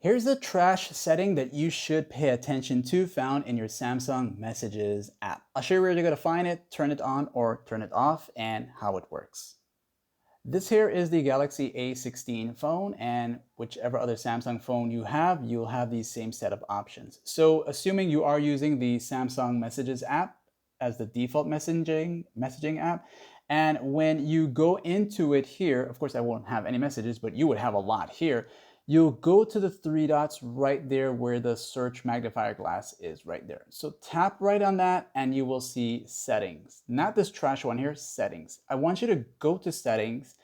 Here's the trash setting that you should pay attention to found in your Samsung Messages app. I'll show you where you're going to find it, turn it on or turn it off, and how it works. This here is the Galaxy A16 phone, and whichever other Samsung phone you have, you'll have these same set of options. So assuming you are using the Samsung Messages app as the default messaging app, and when you go into it here, of course I won't have any messages, but you would have a lot here. You'll go to the three dots right there where the search magnifier glass is right there. So tap right on that and you will see settings. Not this trash one here, settings. I want you to go to settings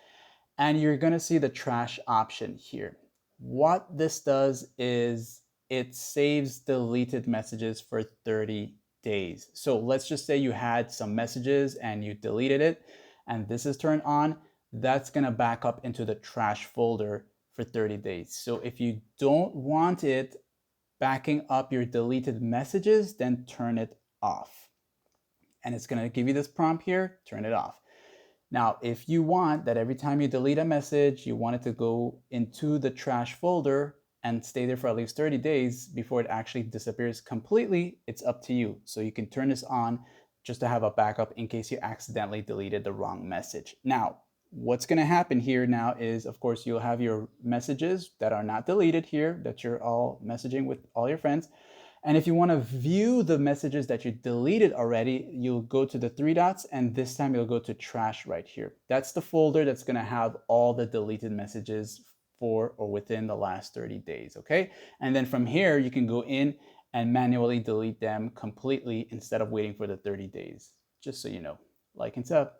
and you're gonna see the trash option here. What this does is it saves deleted messages for 30 days. So let's just say you had some messages and you deleted it and this is turned on, that's gonna back up into the trash folder for 30 days. So if you don't want it backing up your deleted messages, then turn it off. And it's gonna give you this prompt here, turn it off. Now, if you want that every time you delete a message, you want it to go into the trash folder and stay there for at least 30 days before it actually disappears completely, it's up to you. So you can turn this on just to have a backup in case you accidentally deleted the wrong message. Now, what's going to happen here now is, of course, you'll have your messages that are not deleted here that you're all messaging with all your friends. And if you want to view the messages that you deleted already, you'll go to the three dots and this time you'll go to trash right here. That's the folder that's going to have all the deleted messages for or within the last 30 days, okay? And then from here, you can go in and manually delete them completely instead of waiting for the 30 days, just so you know. Like and sub.